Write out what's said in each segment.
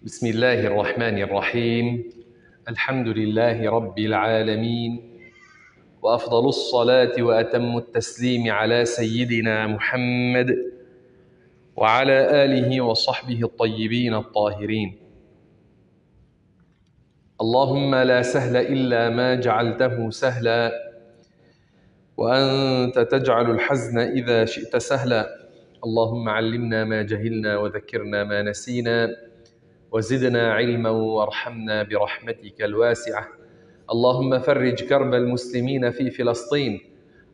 بسم الله الرحمن الرحيم الحمد لله رب العالمين وأفضل الصلاة وأتم التسليم على سيدنا محمد وعلى آله وصحبه الطيبين الطاهرين. اللهم لا سهل إلا ما جعلته سهلا وأنت تجعل الحزن إذا شئت سهلا. اللهم علمنا ما جهلنا وذكرنا ما نسينا وزدنا علما وارحمنا برحمتك الواسعة. اللهم فرج كرب المسلمين في فلسطين.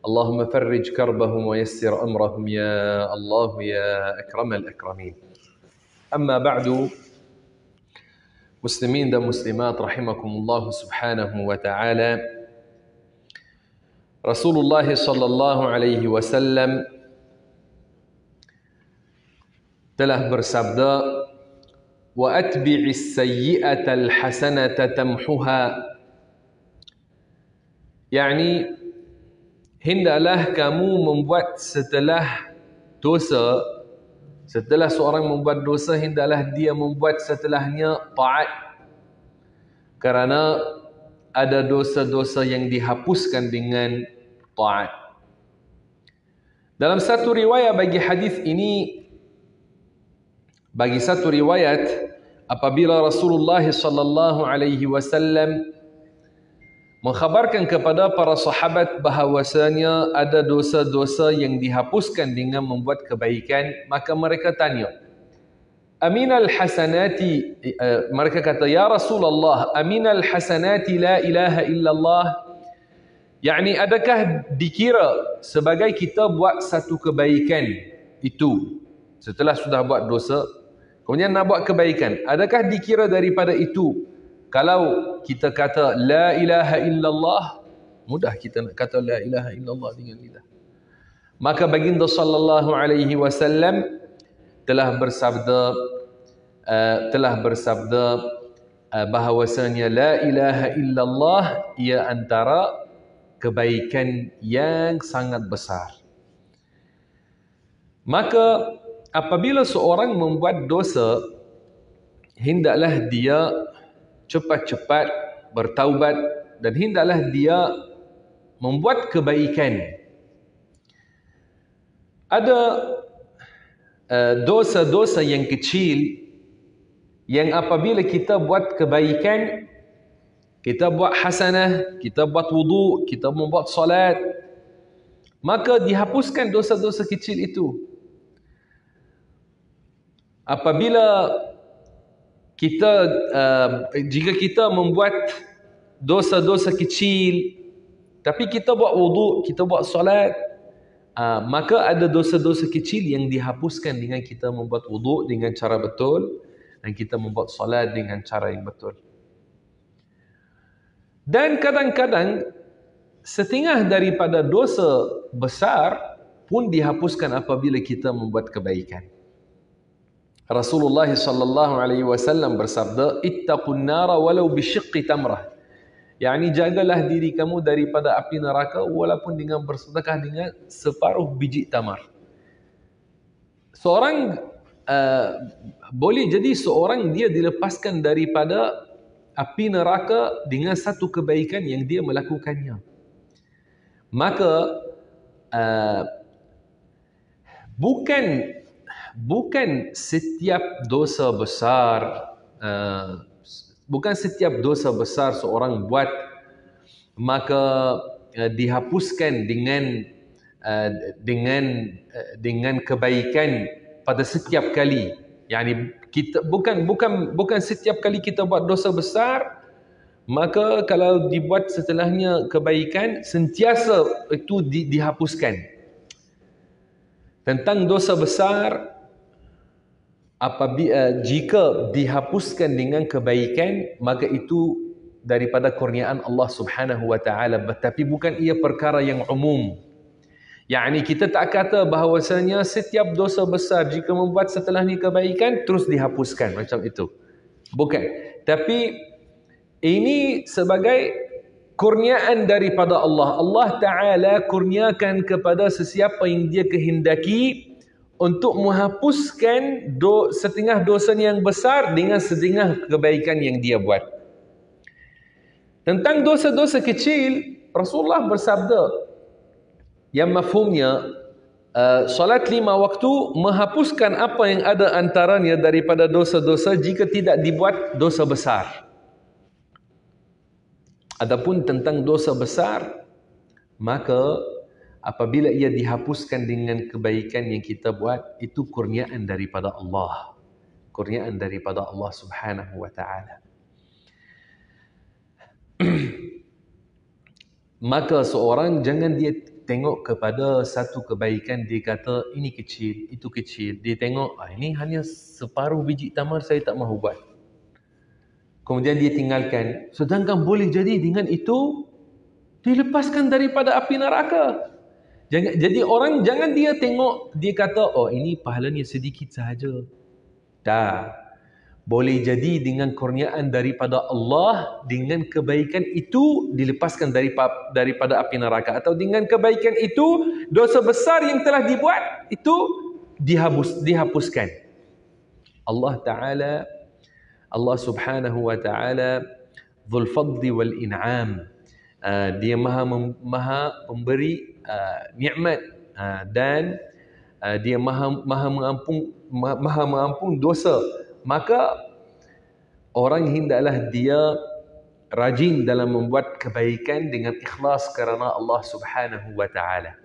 اللهم فرج كربهم ويسر أمرهم يا الله يا أكرم الأكرمين. أما بعد، muslimin dan muslimat rahimakumullah subhanahu wa ta'ala, Rasulullah sallallahu alaihi wasallam telah bersabda, wa atbi'is sayyi'atal hasanata tamhuha, yakni hendaklah kamu membuat setelah seorang membuat dosa, hendaklah dia membuat setelahnya taat, kerana ada dosa-dosa yang dihapuskan dengan taat. Dalam satu riwayat apabila Rasulullah sallallahu alaihi wasallam mengkhabarkan kepada para sahabat bahawasanya ada dosa-dosa yang dihapuskan dengan membuat kebaikan, maka mereka tanya, aminal hasanati, mereka kata, ya Rasulullah, aminal hasanati la ilaha illallah, yakni adakah dikira sebagai kita buat satu kebaikan itu setelah sudah buat dosa, kemudian nak buat kebaikan, adakah dikira daripada itu kalau kita kata la ilaha illallah? Mudah kita nak kata la ilaha illallah dengan lidah. Maka baginda sallallahu alaihi wasallam telah bersabda bahawasanya la ilaha illallah ia antara kebaikan yang sangat besar. Maka apabila seorang membuat dosa, hendaklah dia cepat-cepat bertaubat dan hendaklah dia membuat kebaikan. Ada dosa-dosa yang kecil yang apabila kita buat kebaikan, kita buat hasanah, kita buat wudu, kita membuat salat, maka dihapuskan dosa-dosa kecil itu. Apabila jika kita membuat dosa-dosa kecil, tapi kita buat wudu, kita buat salat, maka ada dosa-dosa kecil yang dihapuskan dengan kita membuat wudu dengan cara betul dan kita membuat salat dengan cara yang betul. Dan kadang-kadang setengah daripada dosa besar pun dihapuskan apabila kita membuat kebaikan. Rasulullah sallallahu alaihi wasallam bersabda, ittaqun nara walau bisyiqqi tamrah, yakni jagalah diri kamu daripada api neraka walaupun dengan bersedekah dengan separuh biji tamar. Boleh jadi seorang dia dilepaskan daripada api neraka dengan satu kebaikan yang dia melakukannya. Maka bukan setiap dosa besar seorang buat maka dihapuskan dengan kebaikan pada setiap kali. Yani kita bukan setiap kali kita buat dosa besar maka kalau dibuat setelahnya kebaikan sentiasa itu dihapuskan. Tentang dosa besar, jika dihapuskan dengan kebaikan, maka itu daripada kurniaan Allah subhanahu wa ta'ala, tetapi bukan ia perkara yang umum. Yakni kita tak kata bahawasanya setiap dosa besar jika membuat setelah ni kebaikan terus dihapuskan macam itu. Bukan. Tapi ini sebagai kurniaan daripada Allah. Allah Ta'ala kurniakan kepada sesiapa yang dia kehendaki untuk menghapuskan setengah dosa yang besar dengan setengah kebaikan yang dia buat. Tentang dosa-dosa kecil, Rasulullah bersabda yang mafhumnya solat 5 waktu menghapuskan apa yang ada antaranya daripada dosa-dosa jika tidak dibuat dosa besar. Adapun tentang dosa besar, maka apabila ia dihapuskan dengan kebaikan yang kita buat, itu kurniaan daripada Allah. Kurniaan daripada Allah Subhanahu wa ta'ala. Maka seorang jangan dia tengok kepada satu kebaikan, dia kata ini kecil, itu kecil. Dia tengok, ini hanya separuh biji tamar, saya tak mahu buat. Kemudian dia tinggalkan. Sedangkan boleh jadi dengan itu dilepaskan daripada api neraka. Jadi orang jangan dia tengok, dia kata, oh ini pahalanya sedikit sahaja. Tak. Boleh jadi dengan kurniaan daripada Allah, dengan kebaikan itu dilepaskan daripada api neraka. Atau dengan kebaikan itu, dosa besar yang telah dibuat, itu dihapuskan. Allah Subhanahu wa ta'ala Dzul Fadli wal In'am. Dia maha pemberi nikmat dan dia maha mengampun dosa. Maka orang hendaklah dia rajin dalam membuat kebaikan dengan ikhlas kerana Allah Subhanahu wa ta'ala.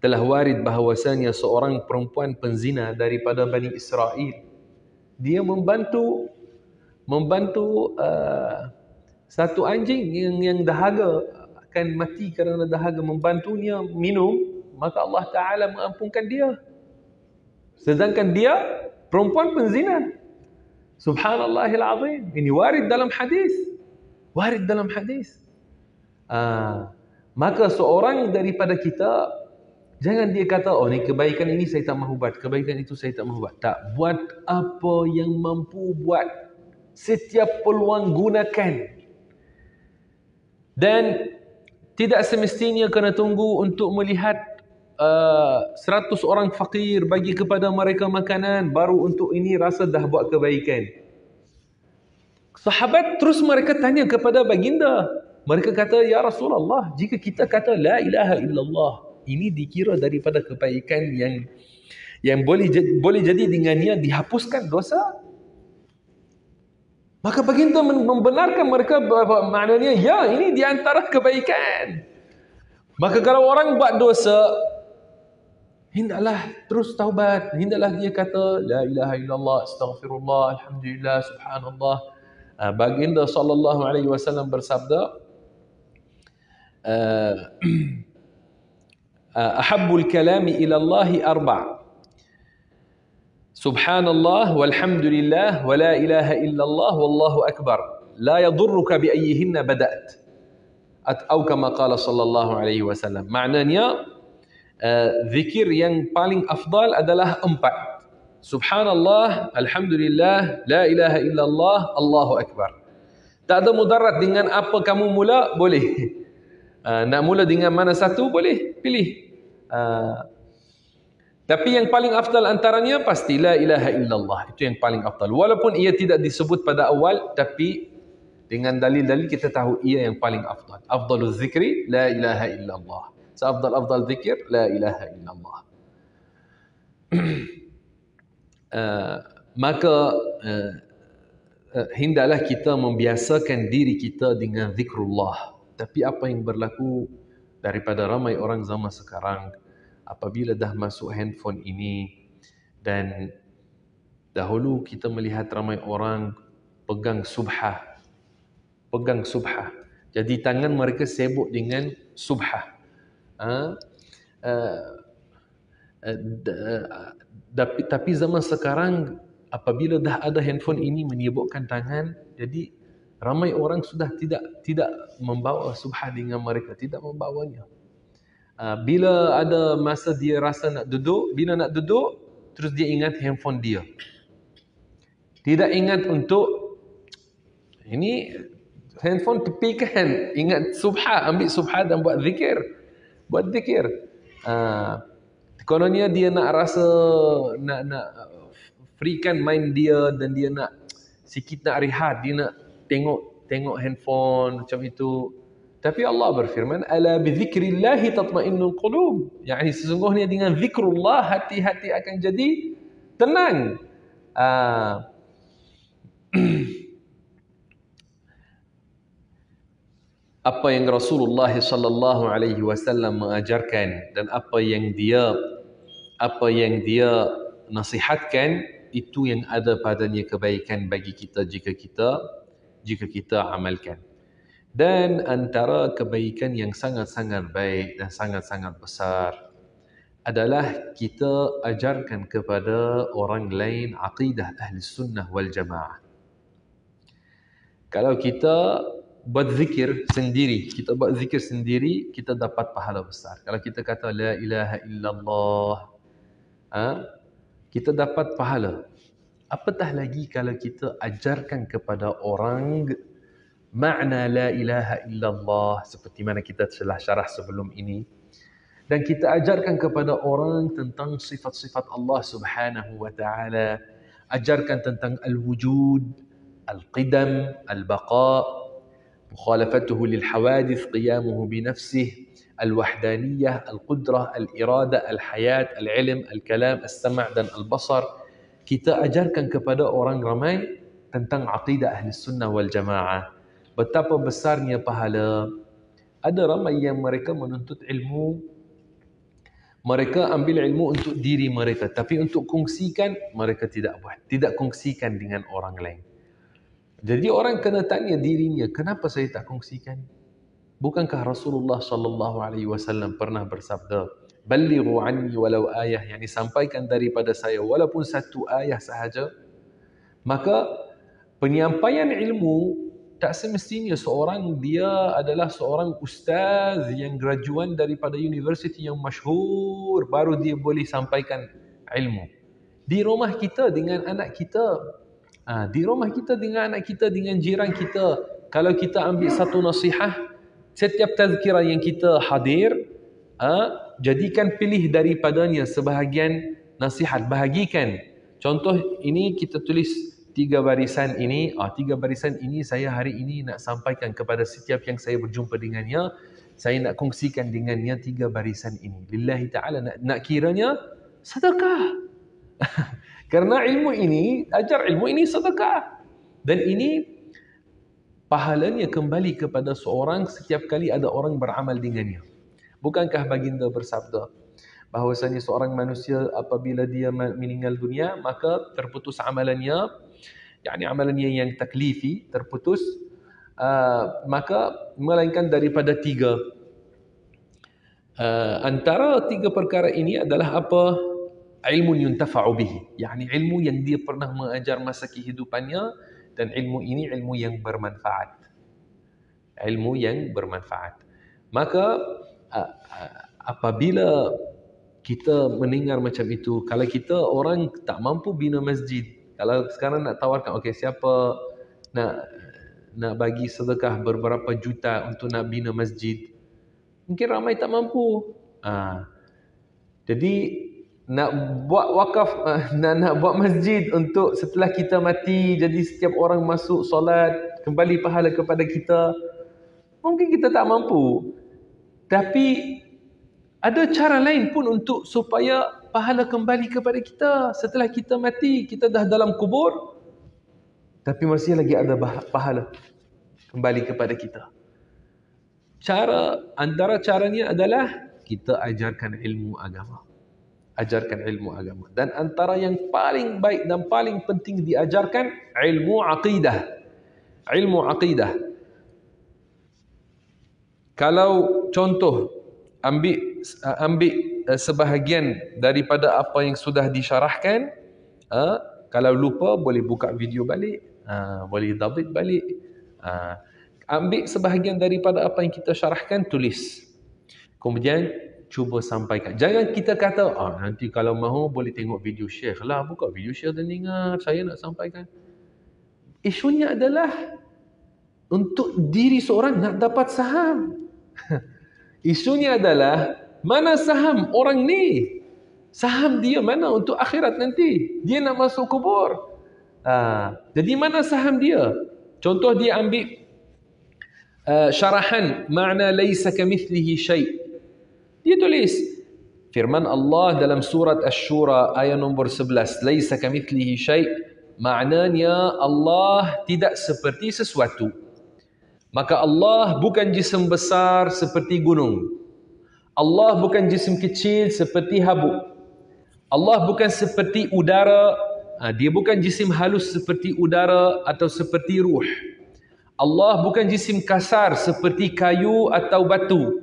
Telah warid bahawasanya seorang perempuan penzina daripada Bani Israel, dia membantu satu anjing yang dahaga akan mati kerana dahaga, membantunya minum, maka Allah Ta'ala mengampunkan dia. Sedangkan dia perempuan penzina. Subhanallahil azim. Ini warid dalam hadis. Warid dalam hadis. Maka seorang daripada kita, jangan dia kata, oh ni kebaikan ini saya tak mahu buat, kebaikan itu saya tak mahu buat. Tak, buat apa yang mampu buat. Setiap peluang gunakan. Dan tidak semestinya kena tunggu untuk melihat 100 orang fakir bagi kepada mereka makanan, baru untuk ini rasa dah buat kebaikan. Sahabat terus mereka tanya kepada baginda. Mereka kata, ya Rasulullah, jika kita kata la ilaha illallah, ini dikira daripada kebaikan yang boleh jadi dengannya dihapuskan dosa. Maka baginda membenarkan mereka bahawa maknanya, ya, ini di antara kebaikan. Maka kalau orang buat dosa, hendaklah terus taubat. Hendaklah dia kata, la ilaha illallah, astaghfirullah, alhamdulillah, subhanallah. Baginda sallallahu alaihi wasallam bersabda, ahabbul kalami ila Allahi arba'. Subhanallah walhamdulillah wa la ilaha illallah wallahu akbar. La yadurruka bi ayyihinna bada'at. Atau kama qala sallallahu alaihi wasallam. Maknanya zikir yang paling afdal adalah 4. Subhanallah, alhamdulillah, la ilaha illallah, Allahu akbar. Tak ada mudarat dengan apa kamu mula, boleh. Nak mula dengan mana satu, boleh, pilih. Tapi yang paling afdal antaranya pasti la ilaha illallah. Itu yang paling afdal. Walaupun ia tidak disebut pada awal, tapi dengan dalil-dalil kita tahu ia yang paling afdal. Afdalul zikri la ilaha illallah. Seafdal zikir la ilaha illallah. Maka hendaklah kita membiasakan diri kita dengan zikrullah. Tapi apa yang berlaku daripada ramai orang zaman sekarang, apabila dah masuk handphone ini, dan dahulu kita melihat ramai orang pegang subhah. Jadi tangan mereka sibuk dengan subhah. Tapi zaman sekarang, apabila dah ada handphone ini menyibukkan tangan, jadi ramai orang sudah tidak membawa subhah dengan mereka, tidak membawanya. Bila ada masa dia rasa nak duduk, bila nak duduk, terus dia ingat handphone dia. Tidak ingat untuk ini handphone tepikan, ingat subhah, ambil subhah dan buat zikir. Kononnya dia nak rasa nak freekan mind dia dan dia nak sikit nak rehat, dia nak tengok handphone macam itu. Tapi Allah berfirman, ala bizikrillahi tatmainnul qulub. Yani sesungguhnya dengan zikrullah hati-hati akan jadi tenang. Apa yang Rasulullah sallallahu alaihi wasallam mengajarkan dan apa yang dia nasihatkan, itu yang ada padanya kebaikan bagi kita jika kita amalkan. Dan antara kebaikan yang sangat-sangat baik dan sangat-sangat besar adalah kita ajarkan kepada orang lain aqidah ahli sunnah wal jamaah. Kalau kita buat zikir sendiri, kita dapat pahala besar. Kalau kita kata la ilaha illallah, kita dapat pahala. Apatah lagi kalau kita ajarkan kepada orang makna la ilaha illallah seperti mana kita telah syarah sebelum ini, dan kita ajarkan kepada orang tentang sifat-sifat Allah Subhanahu wa taala, ajarkan tentang al-wujud, al-qidam, al-baqa, مخالفته للحوادث، قيامه بنفسه، الوحدانية، القدرة، الإرادة، الحياة، العلم، الكلام، السمع dan al-basar. Kita ajarkan kepada orang ramai tentang aqidah ahli sunnah wal jamaah. Betapa besarnya pahala. Ada ramai yang mereka menuntut ilmu, mereka ambil ilmu untuk diri mereka, tapi untuk kongsikan mereka tidak buat, tidak kongsikan dengan orang lain. Jadi orang kena tanya dirinya, kenapa saya tak kongsikan? Bukankah Rasulullah sallallahu alaihi wasallam pernah bersabda, "Ballighu anni walau ayah", yakni sampaikan daripada saya walaupun satu ayah sahaja. Maka penyampaian ilmu tak semestinya seorang dia adalah seorang ustaz yang graduan daripada universiti yang masyhur baru dia boleh sampaikan ilmu. Di rumah kita dengan anak kita, di rumah kita dengan anak kita, dengan jiran kita, kalau kita ambil satu nasihat, setiap tazkirah yang kita hadir, jadikan pilih daripadanya sebahagian nasihat, bahagikan. Contoh ini kita tulis 3 barisan ini, 3 barisan ini saya hari ini nak sampaikan kepada setiap yang saya berjumpa dengannya, saya nak kongsikan dengannya 3 barisan ini. Lillahi ta'ala, nak kiranya sedekah. Karena ilmu ini, ajar ilmu ini sedekah. Dan ini pahalanya kembali kepada seorang setiap kali ada orang beramal dengannya. Bukankah baginda bersabda bahawasanya seorang manusia apabila dia meninggal dunia, maka terputus amalannya, yakni amalannya yang taklifi, terputus, maka melainkan daripada 3. Antara 3 perkara ini adalah apa? Ilmu yuntafa'u bihi, yakni ilmu yang dia pernah mengajar masa kehidupannya, dan ilmu ini ilmu yang bermanfaat. Ilmu yang bermanfaat. Maka apabila kita mendengar macam itu, kalau kita orang tak mampu bina masjid, kalau sekarang nak tawarkan, okey, siapa nak bagi sedekah beberapa juta untuk nak bina masjid, mungkin ramai tak mampu. Jadi nak buat wakaf, nak buat masjid untuk setelah kita mati, jadi setiap orang masuk solat kembali pahala kepada kita, mungkin kita tak mampu. Tapi ada cara lain pun untuk supaya pahala kembali kepada kita setelah kita mati. Kita dah dalam kubur, tapi masih lagi ada pahala kembali kepada kita. Antara caranya adalah kita ajarkan ilmu agama. Ajarkan ilmu agama. Dan antara yang paling baik dan paling penting diajarkan, ilmu aqidah. Ilmu aqidah. Kalau contoh, ambil sebahagian daripada apa yang sudah disyarahkan, kalau lupa boleh buka video balik, boleh dabit balik, ambil sebahagian daripada apa yang kita syarahkan, tulis, kemudian cuba sampaikan. Jangan kita kata, nanti kalau mahu boleh tengok video Syekh lah, buka video Syekh dan dengar, saya nak sampaikan. Isunya adalah untuk diri seorang nak dapat saham. Isunya adalah mana saham orang ni. Saham dia mana untuk akhirat nanti? Dia nak masuk kubur. Jadi mana saham dia? Contoh dia ambil syarahan makna laisa kamithlihi syai'. Dia tulis firman Allah dalam surat Asy-Syura ayat nombor 11, laisa kamithlihi syai', maknanya Allah tidak seperti sesuatu. Maka Allah bukan jisim besar seperti gunung. Allah bukan jisim kecil seperti habuk. Allah bukan seperti udara, dia bukan jisim halus seperti udara atau seperti ruh. Allah bukan jisim kasar seperti kayu atau batu.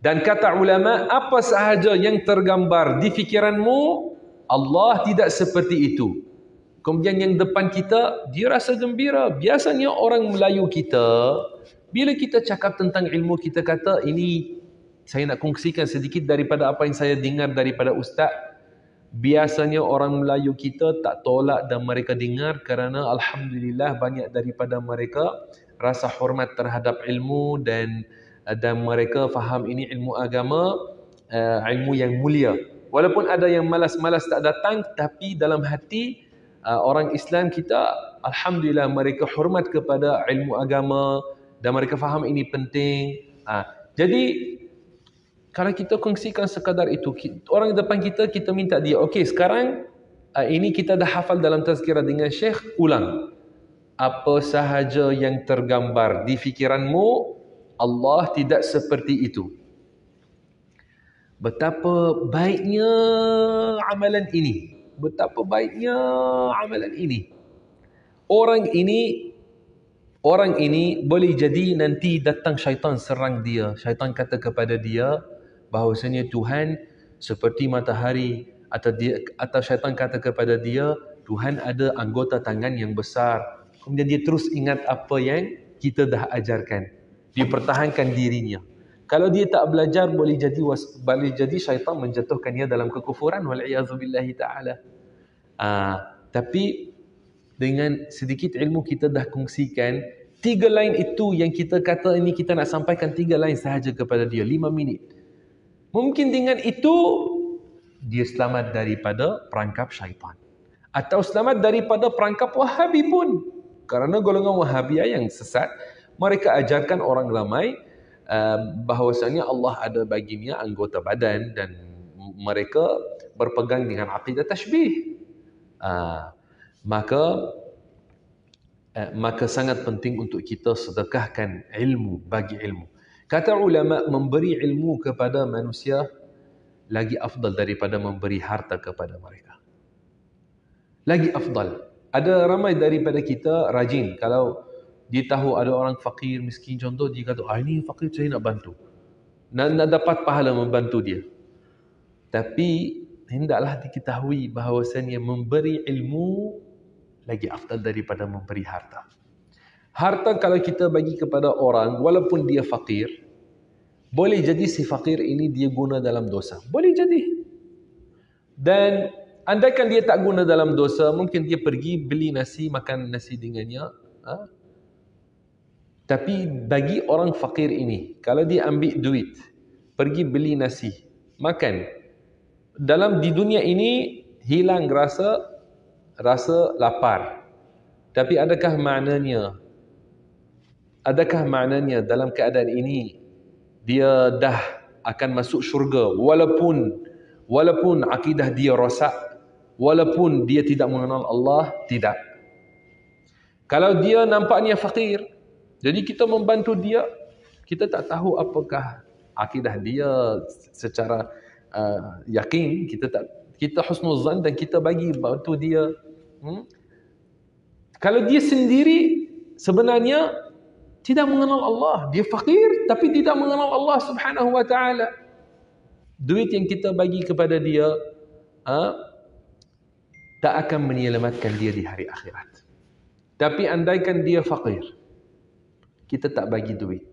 Dan kata ulama, apa sahaja yang tergambar di fikiranmu, Allah tidak seperti itu. Kemudian yang depan kita, dia rasa gembira. Biasanya orang Melayu kita, bila kita cakap tentang ilmu, kita kata, ini saya nak kongsikan sedikit daripada apa yang saya dengar daripada ustaz. Biasanya orang Melayu kita tak tolak dan mereka dengar kerana alhamdulillah banyak daripada mereka rasa hormat terhadap ilmu dan mereka faham ini ilmu agama, ilmu yang mulia. Walaupun ada yang malas-malas tak datang, tapi dalam hati orang Islam kita alhamdulillah mereka hormat kepada ilmu agama dan mereka faham ini penting. Jadi kalau kita kongsikan sekadar itu, orang depan kita, kita minta dia, okey sekarang ini kita dah hafal dalam tazkirah dengan Syekh, ulang. Apa sahaja yang tergambar di fikiranmu, Allah tidak seperti itu. Betapa baiknya amalan ini. Betapa baiknya amalan ini. Orang ini boleh jadi nanti datang syaitan serang dia. Syaitan kata kepada dia, bahawasanya Tuhan seperti matahari, atau syaitan kata kepada dia Tuhan ada anggota tangan yang besar. Kemudian dia terus ingat apa yang kita dah ajarkan, dia pertahankan dirinya. Kalau dia tak belajar, boleh jadi syaitan menjatuhkan dia dalam kekufuran, wal'iyazubillahi ta'ala. Tapi dengan sedikit ilmu kita dah kongsikan 3 line itu yang kita kata ini, kita nak sampaikan 3 line sahaja kepada dia, 5 minit. Mungkin dengan itu dia selamat daripada perangkap syaitan, atau selamat daripada perangkap Wahabi pun. Kerana golongan Wahabi yang sesat, mereka ajarkan orang ramai bahawasanya Allah ada baginya anggota badan, dan mereka berpegang dengan akidah tashbih. Maka sangat penting untuk kita sedekahkan ilmu, bagi ilmu. Kata ulama, memberi ilmu kepada manusia lagi afdal daripada memberi harta kepada mereka. Lagi afdal. Ada ramai daripada kita rajin, kalau dia tahu ada orang fakir, miskin, contoh dia kata, ini fakir saya nak bantu. Nak dapat pahala membantu dia. Tapi hendaklah diketahui bahawasanya memberi ilmu lagi afdal daripada memberi harta. Harta kalau kita bagi kepada orang, walaupun dia fakir, boleh jadi si fakir ini dia guna dalam dosa. Boleh jadi. Dan andaikan dia tak guna dalam dosa, mungkin dia pergi beli nasi, makan nasi dengannya. Tapi bagi orang fakir ini, kalau dia ambil duit, pergi beli nasi, makan, di dunia ini hilang rasa lapar. Tapi adakah maknanya dalam keadaan ini dia dah akan masuk syurga walaupun akidah dia rosak, walaupun dia tidak mengenal Allah? Tidak. Kalau dia nampaknya fakir, jadi kita membantu dia, kita tak tahu apakah akidah dia secara yakin, kita husnuzan dan kita bagi bantu dia. Kalau dia sendiri sebenarnya tidak mengenal Allah, dia fakir tapi tidak mengenal Allah Subhanahu wa taala, duit yang kita bagi kepada dia tak akan menyelamatkan dia di hari akhirat. Tapi andaikan dia fakir, kita tak bagi duit,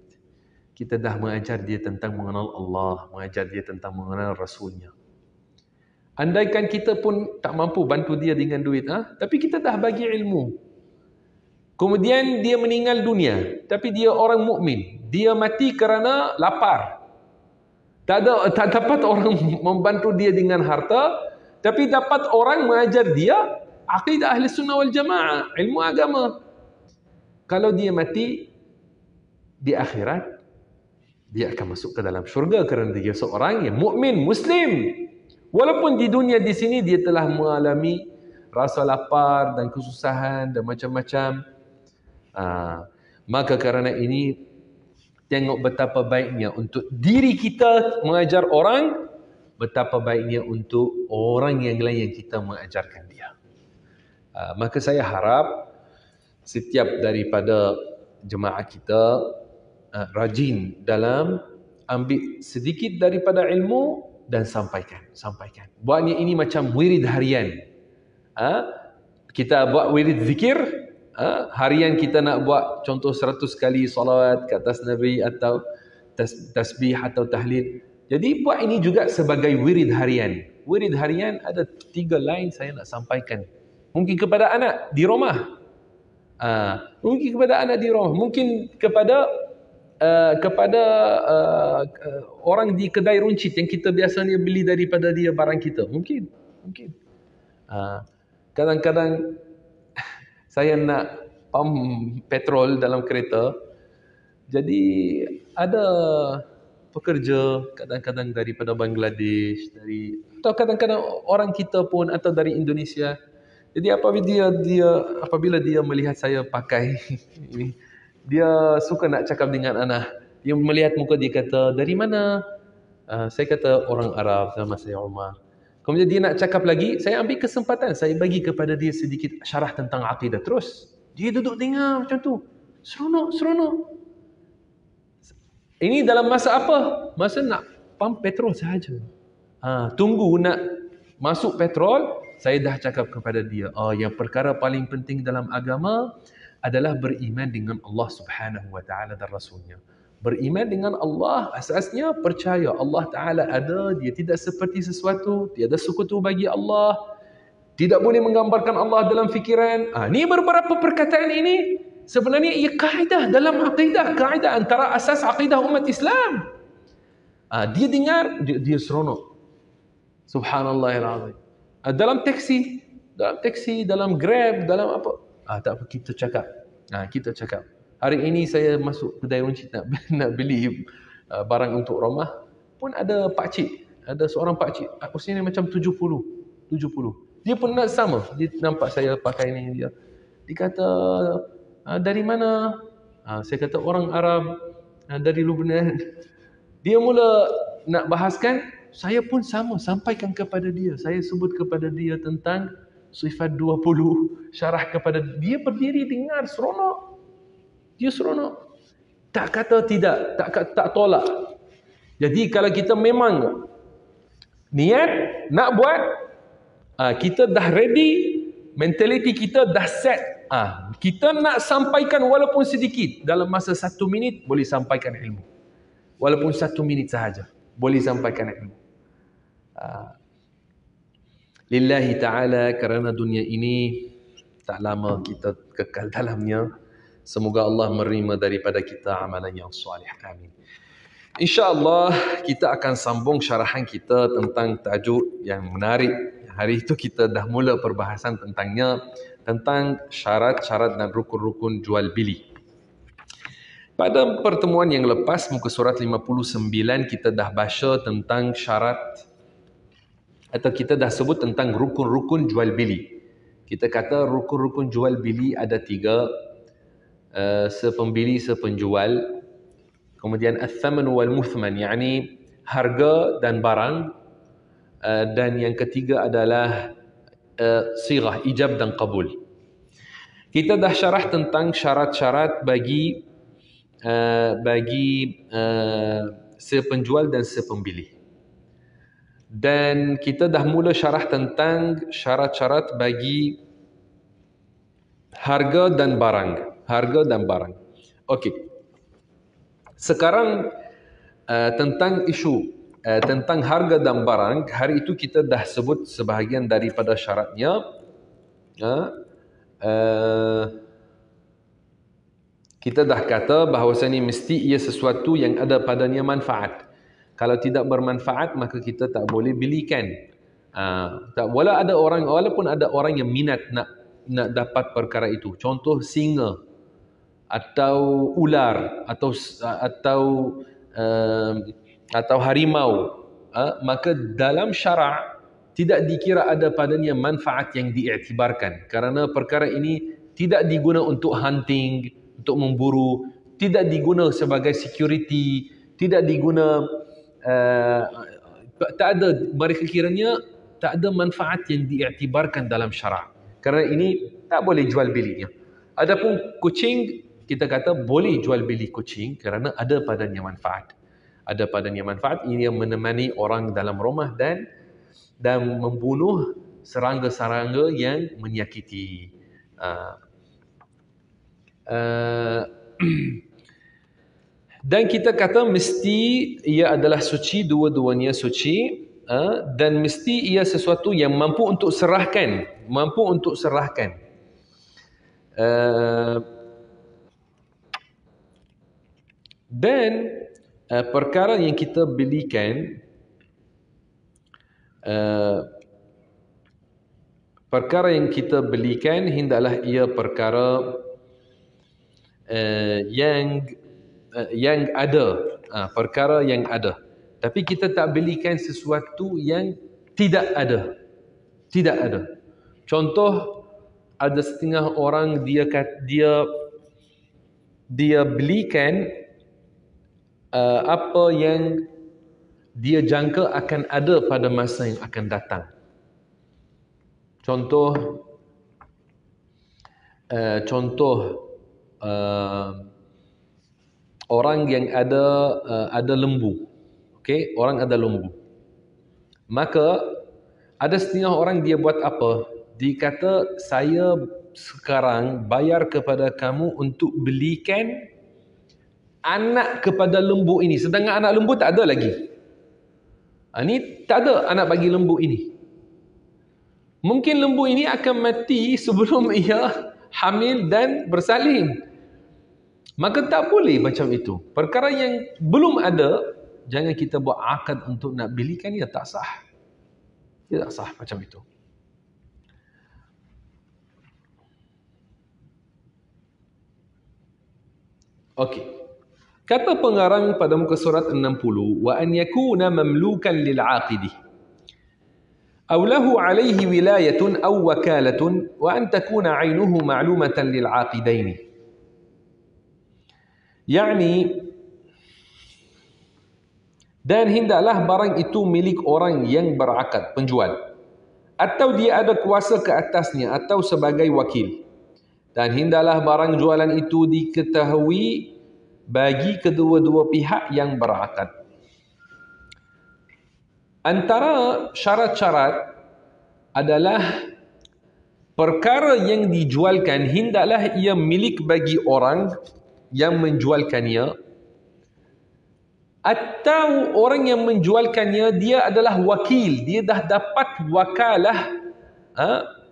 kita dah mengajar dia tentang mengenal Allah, mengajar dia tentang mengenal Rasulnya. Andaikan kita pun tak mampu bantu dia dengan duit, tapi kita dah bagi ilmu. Kemudian dia meninggal dunia, tapi dia orang mukmin, dia mati kerana lapar. Tak dapat orang membantu dia dengan harta, tapi dapat orang mengajar dia akidah ahli sunnah wal jamaah, ilmu agama. Kalau dia mati di akhirat, dia akan masuk ke dalam syurga kerana dia seorang yang mukmin, muslim. Walaupun di dunia di sini dia telah mengalami rasa lapar dan kesusahan dan macam-macam. Maka kerana ini, tengok betapa baiknya untuk diri kita mengajar orang, betapa baiknya untuk orang yang lain yang kita mengajarkan dia. Maka saya harap setiap daripada jemaah kita rajin dalam ambil sedikit daripada ilmu dan sampaikan. Buatnya ini macam wirid harian. Kita buat wirid zikir, harian kita nak buat contoh 100 kali salawat ke atas Nabi atau tasbih atau tahlil. Jadi buat ini juga sebagai wirid harian. Wirid harian ada 3 line saya nak sampaikan. Mungkin kepada anak di rumah. Mungkin kepada anak di rumah. Mungkin kepada orang di kedai runcit yang kita biasanya beli daripada dia barang kita. Mungkin. Kadang-kadang saya nak pump petrol dalam kereta. Jadi ada pekerja kadang-kadang daripada Bangladesh, atau kadang-kadang orang kita pun atau dari Indonesia. Jadi apabila dia melihat saya pakai ini, dia suka nak cakap dengan anak. Dia melihat muka dia kata, dari mana? Saya kata orang Arab, nama saya Umar. Kemudian dia nak cakap lagi, saya ambil kesempatan, saya bagi kepada dia sedikit syarah tentang akidah. Terus dia duduk dengar macam tu, seronok. Ini dalam masa apa? Masa nak pump petrol sahaja. Tunggu nak masuk petrol, saya dah cakap kepada dia, yang perkara paling penting dalam agama adalah beriman dengan Allah Subhanahu wa taala dan rasulnya. Beriman dengan Allah asasnya percaya Allah Taala ada, dia tidak seperti sesuatu, tiada sekutu bagi Allah, tidak boleh menggambarkan Allah dalam fikiran. Ni beberapa perkataan ini sebenarnya ia kaedah dalam akidah, kaedah antara asas akidah umat Islam. Dia dengar, dia seronok. Subhanallahil azim. Dalam taksi, dalam Grab, dalam apa? Tak apa, kita cakap. Hari ini saya masuk kedai runcit nak beli barang untuk rumah, pun ada pakcik, ada seorang pakcik, usianya macam 70. Dia pun nak sama, dia nampak saya pakai ni, dia kata, dari mana? Saya kata orang Arab, dari Lebanon. Dia mula nak bahaskan, saya pun sama, sampaikan kepada dia. Saya sebut kepada dia tentang sifat 20, syarah kepada dia, berdiri dengar, seronok. Dia seronok. Tak kata tidak, tak tolak. Jadi kalau kita memang niat nak buat, kita dah ready, mentality kita dah set. Kita nak sampaikan walaupun sedikit, dalam masa 1 minit boleh sampaikan ilmu. Walaupun 1 minit sahaja boleh sampaikan ilmu. Lillahi ta'ala, kerana dunia ini tak lama kita kekal dalamnya. Semoga Allah menerima daripada kita amalan yang soleh. Amin. InsyaAllah kita akan sambung syarahan kita tentang tajuk yang menarik. Hari itu kita dah mula perbahasan tentangnya, tentang syarat-syarat dan rukun-rukun jual beli. Pada pertemuan yang lepas, muka surat 59, kita dah baca tentang syarat, atau kita dah sebut tentang rukun-rukun jual beli. Kita kata rukun-rukun jual beli ada 3. Sepembeli, sepenjual. Kemudian al-thaman wal-muthman, yakni harga dan barang. Dan yang ketiga adalah sirah, ijab dan qabul. Kita dah syarah tentang syarat-syarat bagi sepenjual dan sepembeli. Dan kita dah mula syarah tentang syarat-syarat bagi harga dan barang. Okey. Sekarang tentang isu tentang harga dan barang, hari itu kita dah sebut sebahagian daripada syaratnya. Kita dah kata bahawasanya mesti ia sesuatu yang ada padanya manfaat. Kalau tidak bermanfaat, maka kita tak boleh belikan. Walaupun ada orang yang minat nak dapat perkara itu. Contoh singa atau ular uh, atau harimau, maka dalam syarak tidak dikira ada padanya manfaat yang diiktibarkan, kerana perkara ini tidak diguna untuk hunting, untuk memburu, tidak diguna sebagai security, tidak diguna tak ada, mereka kiranya tak ada manfaat yang diiktibarkan dalam syarak. Kerana ini tak boleh jual belinya. Adapun kucing, kita kata boleh jual beli kucing kerana ada padanya manfaat. Ada padanya manfaat, ini yang menemani orang dalam rumah dan membunuh serangga-serangga yang menyakiti. Dan kita kata mesti ia adalah suci, dua-duanya suci, dan mesti ia sesuatu yang mampu untuk serahkan, dan perkara yang kita belikan, hendaklah ia perkara yang ada, perkara yang ada. Tapi kita tak belikan sesuatu yang tidak ada. Contoh, ada setengah orang dia belikan apa yang dia jangka akan ada pada masa yang akan datang. Contoh orang yang ada lembu. Okey, orang ada lembu. Maka ada setengah orang dia buat apa? Dia kata, saya sekarang bayar kepada kamu untuk belikan anak kepada lembu ini. Sedangkan anak lembu tak ada lagi. Ini tak ada anak bagi lembu ini. Mungkin lembu ini akan mati sebelum ia hamil dan bersalin. Maka tak boleh macam itu. Perkara yang belum ada, jangan kita buat akad untuk nak belikan, ia tak sah. Ia tak sah macam itu. Okey. Kata pengarang pada muka surat 60, wa an yakuna mamlukan lil 'aqidi أو له عليه ولاية أو وكالة وأن تكون عينه معلومة للعاقدين. يعني dan hendaklah barang itu milik orang yang berakad, penjual, atau dia ada kuasa ke atasnya atau sebagai wakil. Dan hendaklah barang jualan itu diketahui bagi kedua-dua pihak yang berakad. Antara syarat-syarat adalah perkara yang dijualkan hendaklah ia milik bagi orang yang menjualkannya, atau orang yang menjualkannya dia adalah wakil, dia dah dapat wakalah,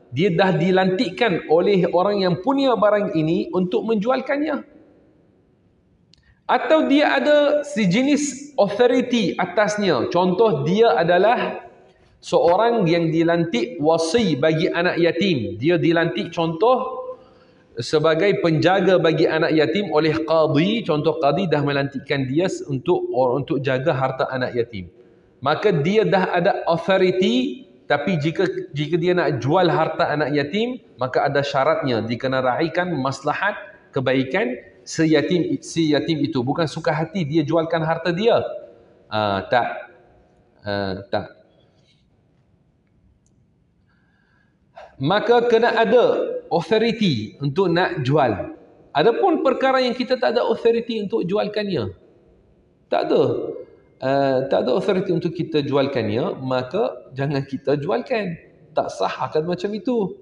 dia dah dilantikkan oleh orang yang punya barang ini untuk menjualkannya. Atau dia ada sejenis authority atasnya. Contoh, dia adalah seorang yang dilantik wasi bagi anak yatim. Dia dilantik contoh sebagai penjaga bagi anak yatim oleh qadi. Contoh, qadi dah melantikkan dia untuk jaga harta anak yatim. Maka dia dah ada authority. Tapi jika dia nak jual harta anak yatim, maka ada syaratnya, dikena raikan maslahat kebaikan si yatim itu. Bukan suka hati dia jualkan harta dia. Tak. Maka kena ada authority untuk nak jual. Adapun perkara yang kita tak ada authority untuk jualkannya, tak ada authority untuk kita jualkannya, maka jangan kita jualkan. Tak sah akad macam itu.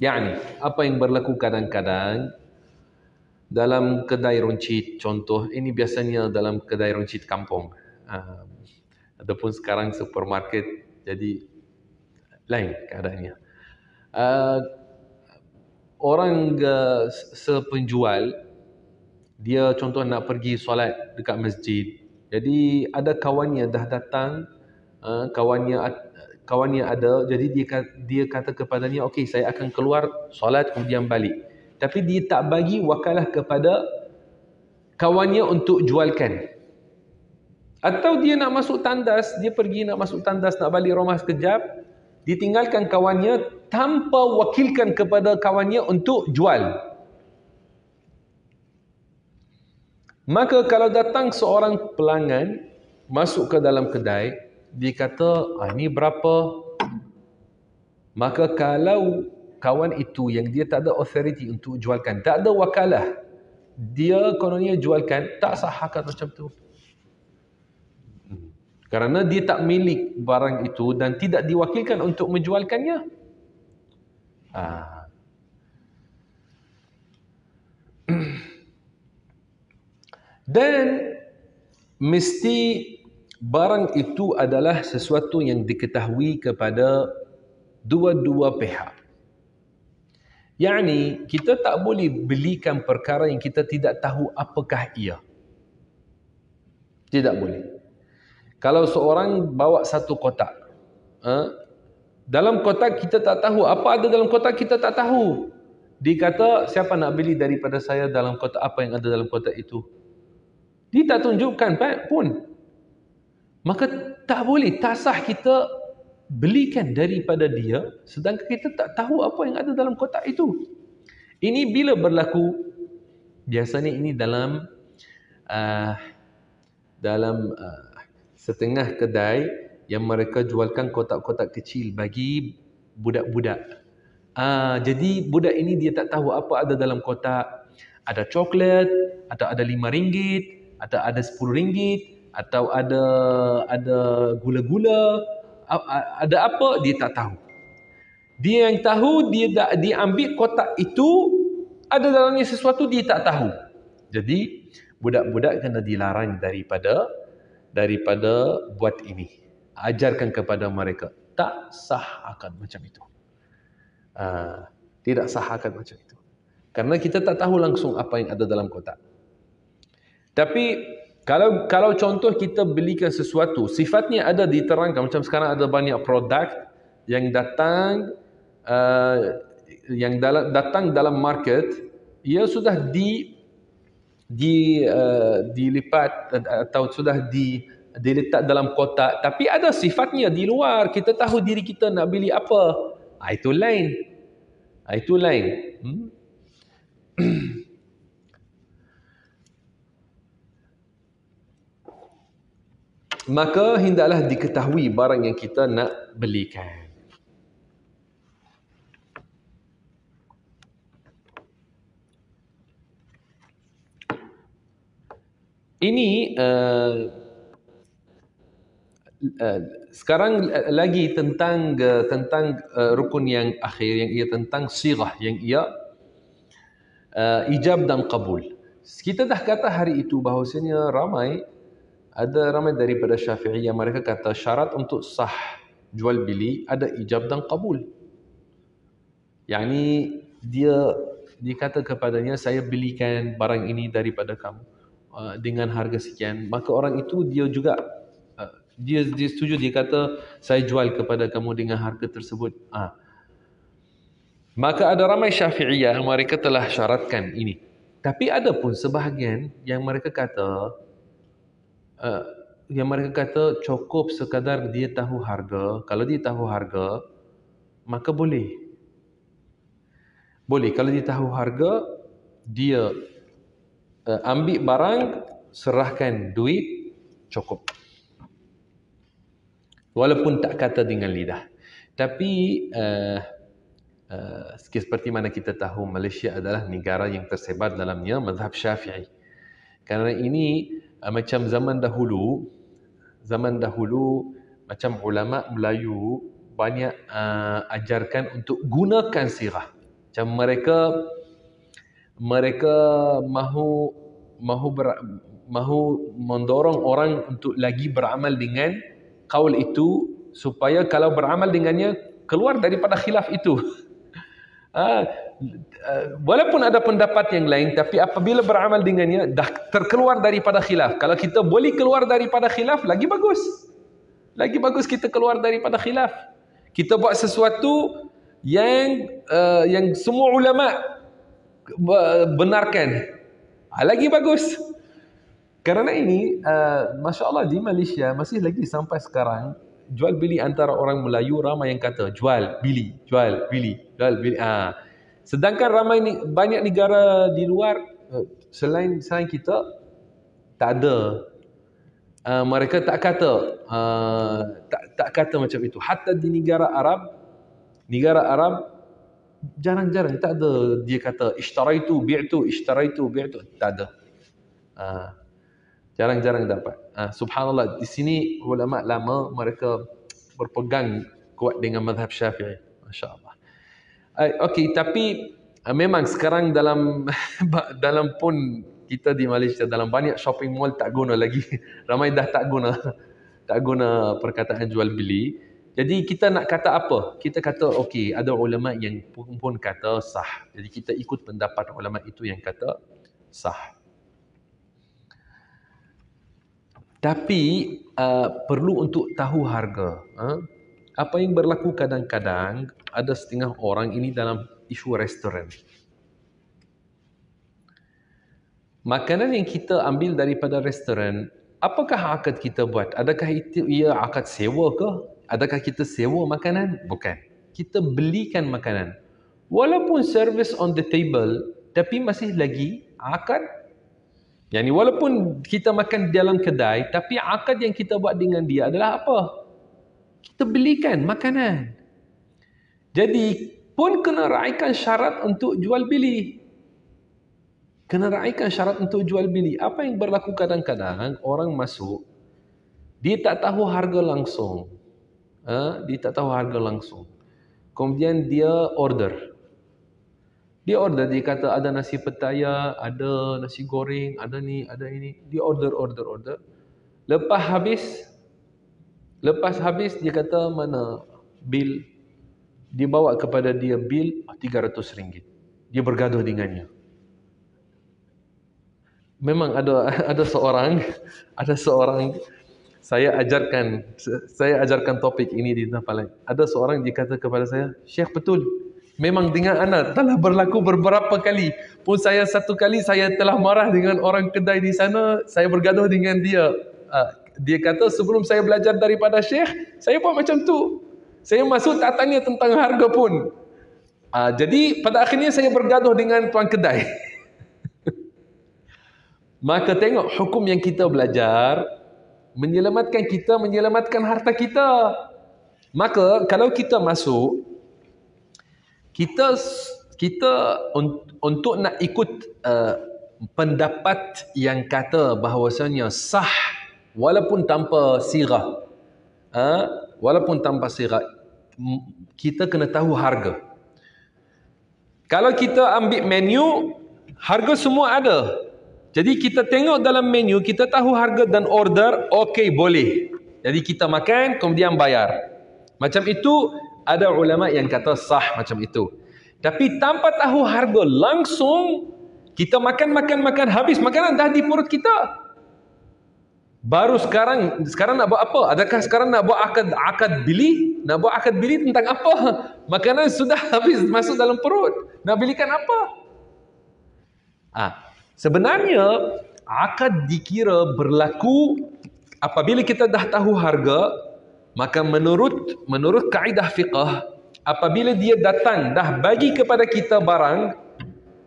Yani, apa yang berlaku kadang-kadang dalam kedai runcit, contoh, ini biasanya dalam kedai runcit kampung. Adapun sekarang supermarket, jadi lain keadaannya. Orang sepenjual, dia contoh nak pergi solat dekat masjid, Jadi ada kawannya dah datang, kawannya ada, jadi dia kata kepadanya, okey saya akan keluar solat kemudian balik. Tapi dia tak bagi wakalah kepada kawannya untuk jualkan. Atau dia nak masuk tandas, dia pergi nak masuk tandas, nak balik rumah sekejap, ditinggalkan kawannya tanpa wakilkan kepada kawannya untuk jual. Maka kalau datang seorang pelanggan masuk ke dalam kedai, dia kata, ini berapa? Maka kalau kawan itu yang dia tak ada authority untuk jualkan, tak ada wakalah, dia kononnya jualkan, tak sah akad macam tu. Kerana dia tak milik barang itu dan tidak diwakilkan untuk menjualkannya. Dan mesti barang itu adalah sesuatu yang diketahui kepada dua-dua pihak. Yani kita tak boleh belikan perkara yang kita tidak tahu apakah ia. Tidak boleh. Kalau seorang bawa satu kotak, dalam kotak kita tak tahu, apa ada dalam kotak kita tak tahu. Dia kata, siapa nak beli daripada saya dalam kotak, apa yang ada dalam kotak itu? Dia tak tunjukkan pun. Maka tak boleh, tak sah kita belikan daripada dia, sedangkan kita tak tahu apa yang ada dalam kotak itu. Ini bila berlaku? Biasanya ini dalam setengah kedai yang mereka jualkan kotak-kotak kecil bagi budak-budak. Jadi budak ini dia tak tahu apa ada dalam kotak. Ada coklat, atau ada RM5, atau ada RM10, atau ada gula-gula, ada apa dia tak tahu. Dia yang tahu, dia ambil kotak itu, ada dalamnya sesuatu dia tak tahu. Jadi budak-budak kena dilarang daripada buat ini. Ajarkan kepada mereka, tak sah akad macam itu. Tidak sah akad macam itu. Karena kita tak tahu langsung apa yang ada dalam kotak. Tapi kalau contoh kita belikan sesuatu, sifatnya ada diterangkan. Macam sekarang ada banyak produk yang datang datang dalam market, ia sudah dilipat atau sudah diletak dalam kotak, tapi ada sifatnya di luar. Kita tahu diri kita nak beli apa. Itu lain. Itu lain. Maka hendaklah diketahui barang yang kita nak belikan. Ini sekarang lagi tentang rukun yang akhir, yang ia tentang sirah, yang ia ijab dan qabul. Kita dah kata hari itu bahawasanya ramai daripada Syafi'iyah, mereka kata syarat untuk sah jual beli ada ijab dan qabul. Yang ni dia kata kepadanya, saya belikan barang ini daripada kamu dengan harga sekian. Maka orang itu dia juga dia setuju, dia kata saya jual kepada kamu dengan harga tersebut. Maka ada ramai Syafi'iyah mereka telah syaratkan ini. Tapi ada pun sebahagian yang mereka kata cukup sekadar dia tahu harga. Kalau dia tahu harga, maka boleh. Kalau dia tahu harga, dia ambil barang, serahkan duit, cukup. Walaupun tak kata dengan lidah. Tapi seperti mana kita tahu, Malaysia adalah negara yang tersebar dalamnya mazhab Syafi'i. Kerana ini macam zaman dahulu macam ulama Melayu banyak ajarkan untuk gunakan sirah. Macam mereka mahu mendorong orang untuk lagi beramal dengan qaul itu, supaya kalau beramal dengannya keluar daripada khilaf itu. Ah, walaupun ada pendapat yang lain, tapi apabila beramal dengannya, dah terkeluar daripada khilaf. Kalau kita boleh keluar daripada khilaf, lagi bagus. Lagi bagus kita keluar daripada khilaf. Kita buat sesuatu yang semua ulama benarkan. Lagi bagus. Kerana ini, Masya Allah di Malaysia masih lagi sampai sekarang, jual beli antara orang Melayu ramai yang kata jual, beli, jual, beli, jual, beli. Sedangkan banyak negara di luar, selain kita, tak ada. Mereka tak kata, tak kata macam itu. Hatta di negara Arab, jarang-jarang tak ada dia kata ishtaraitu bi'tu, tak ada. Jarang-jarang dapat. Subhanallah, di sini ulama lama mereka berpegang kuat dengan mazhab Syafi'i. Masya-Allah. Okey, tapi memang sekarang dalam pun kita di Malaysia dalam banyak shopping mall tak guna lagi. Ramai dah tak guna perkataan jual beli. Jadi kita nak kata apa? Kita kata okey, ada ulama yang pun kata sah. Jadi kita ikut pendapat ulama itu yang kata sah. Tapi perlu untuk tahu harga. Apa yang berlaku kadang-kadang, ada setengah orang ini dalam isu restoran. Makanan yang kita ambil daripada restoran, apakah akad kita buat? Adakah itu ia akad sewa ke? Adakah kita sewa makanan? Bukan. Kita belikan makanan. Walaupun service on the table, tapi masih lagi akad. Yani walaupun kita makan di dalam kedai, tapi akad yang kita buat dengan dia adalah apa? Kita belikan makanan. Jadi pun kena raikan syarat untuk jual beli. Kena raikan syarat untuk jual beli. Apa yang berlaku kadang-kadang, orang masuk, dia tak tahu harga langsung. Dia tak tahu harga langsung. Kemudian dia order. Dia kata ada nasi petaya, ada nasi goreng, ada ni, ada ini. Dia order. Lepas habis dia kata mana bil. Dia bawa kepada dia bil RM300. Dia bergaduh dengannya. Memang ada seorang saya ajarkan topik ini di tempat lain. Ada seorang dia kata kepada saya, "Syekh, betul. Memang dengan anda telah berlaku beberapa kali. Pun saya satu kali saya telah marah dengan orang kedai di sana, saya bergaduh dengan dia." Dia kata sebelum saya belajar daripada Syekh, saya buat macam tu. Saya masuk tak tanya tentang harga pun. Jadi pada akhirnya saya bergaduh dengan tuan kedai. Maka tengok hukum yang kita belajar menyelamatkan kita, menyelamatkan harta kita. Maka kalau kita masuk, kita untuk nak ikut pendapat yang kata bahawasanya sah walaupun tanpa sirah, kita kena tahu harga. Kalau kita ambil menu, harga semua ada. Jadi kita tengok dalam menu, kita tahu harga dan order, okey boleh. Jadi kita makan, kemudian bayar. Macam itu, ada ulama yang kata sah macam itu. Tapi tanpa tahu harga langsung, kita makan habis makanan dah di perut kita. Baru sekarang nak buat apa? Adakah sekarang nak buat akad beli? Nak buat akad beli tentang apa? Makanan sudah habis masuk dalam perut. Nak belikan apa? Sebenarnya akad dikira berlaku apabila kita dah tahu harga. Maka menurut kaedah fiqh, apabila dia datang dah bagi kepada kita barang,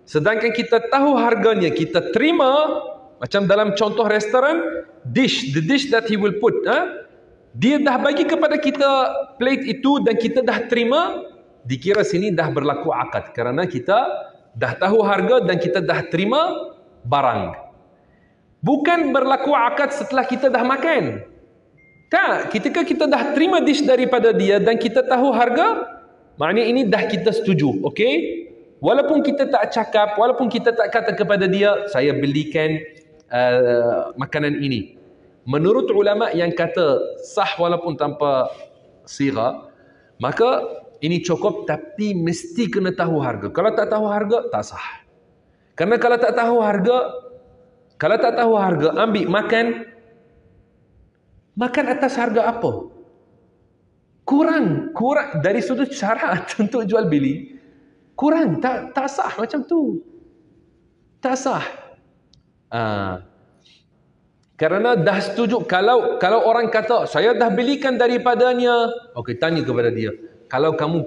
sedangkan kita tahu harganya, kita terima. Macam dalam contoh restoran, the dish that he will put, dia dah bagi kepada kita plate itu dan kita dah terima, dikira sini dah berlaku akad kerana kita dah tahu harga dan kita dah terima barang. Bukan berlaku akad setelah kita dah makan. Tak, ketika kita dah terima dish daripada dia dan kita tahu harga, maknanya ini dah kita setuju, okey? Walaupun kita tak cakap, walaupun kita tak kata kepada dia, saya belikan makanan ini. Menurut ulama yang kata sah walaupun tanpa sirah, maka ini cukup tapi mesti kena tahu harga. Kalau tak tahu harga, tak sah. Karena kalau tak tahu harga, ambil makan atas harga apa? Kurang dari sudut syarat untuk jual beli. Kurang, tak sah macam tu. Tak sah. Karena dah setuju, kalau orang kata saya dah belikan daripadanya, okey, tanya kepada dia. Kalau kamu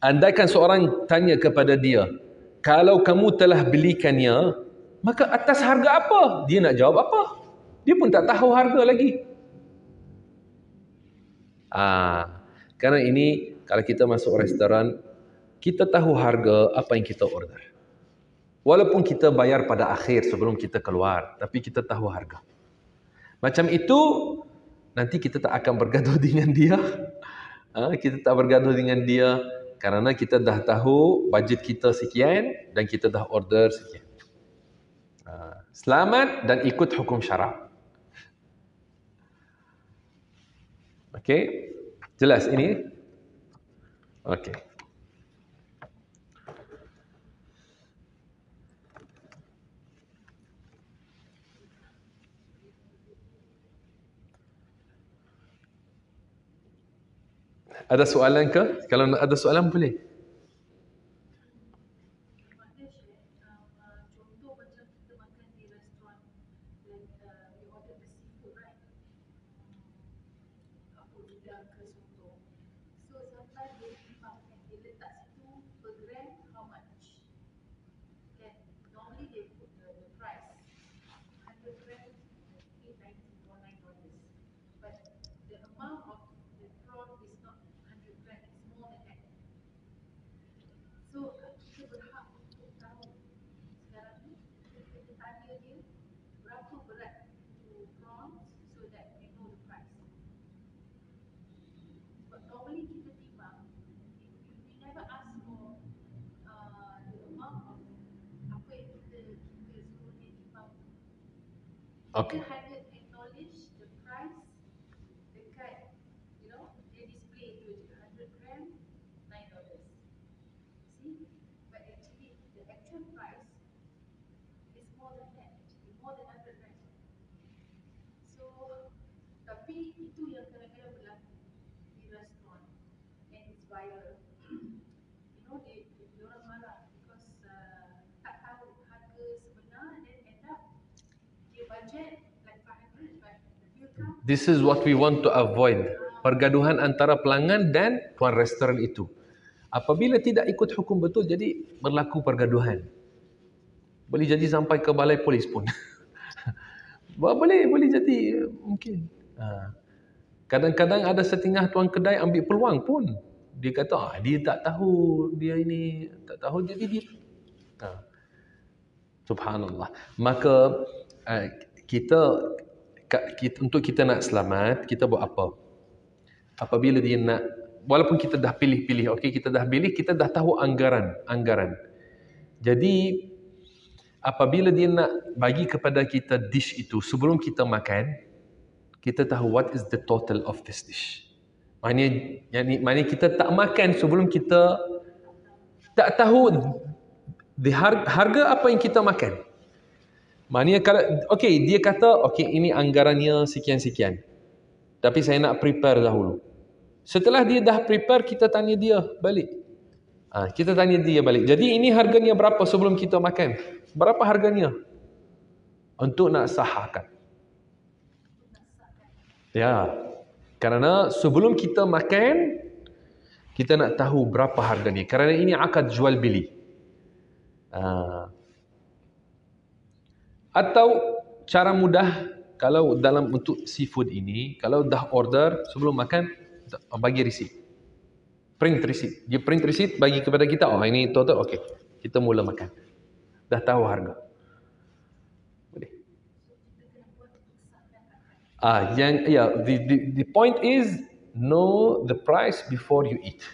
andaikan seorang tanya kepada dia, kalau kamu telah belikannya, maka atas harga apa? Dia nak jawab apa? Dia pun tak tahu harga lagi. Karena ini kalau kita masuk restoran, kita tahu harga apa yang kita order. Walaupun kita bayar pada akhir sebelum kita keluar, tapi kita tahu harga. Macam itu, nanti kita tak akan bergaduh dengan dia. Kita tak bergaduh dengan dia kerana kita dah tahu bajet kita sekian dan kita dah order sekian. Selamat dan ikut hukum syarak. Okey? Jelas ini? Okey. Ada soalan ke? Kalau ada soalan boleh. Okay. This is what we want to avoid. Pergaduhan antara pelanggan dan tuan restoran itu. Apabila tidak ikut hukum betul, jadi berlaku pergaduhan. Boleh jadi sampai ke balai polis pun. boleh jadi mungkin. Kadang-kadang ada setengah tuan kedai ambil peluang pun. Dia kata, dia tak tahu, dia ini tak tahu, jadi dia. Subhanallah. Maka kita untuk kita nak selamat, kita buat apa? Apabila dia nak, walaupun kita dah pilih-pilih, okey, kita dah pilih, kita dah tahu anggaran. Jadi apabila dia nak bagi kepada kita dish itu sebelum kita makan, kita tahu what is the total of this dish. Maknanya kita tak makan sebelum kita tak tahu harga apa yang kita makan. Maknanya kalau dia kata ini anggarannya sekian-sekian. Tapi saya nak prepare dahulu. Setelah dia dah prepare, kita tanya dia balik. Jadi ini harganya berapa sebelum kita makan? Berapa harganya? Untuk nak sahahkan. Ya. Kerana sebelum kita makan, kita nak tahu berapa harganya. Kerana ini akad jual beli. Atau cara mudah, kalau dalam untuk seafood ini, kalau dah order sebelum makan, bagi receipt. Print receipt. Dia print receipt bagi kepada kita, ini total, okey. Kita mula makan. Dah tahu harga. Boleh. The point is know the price before you eat.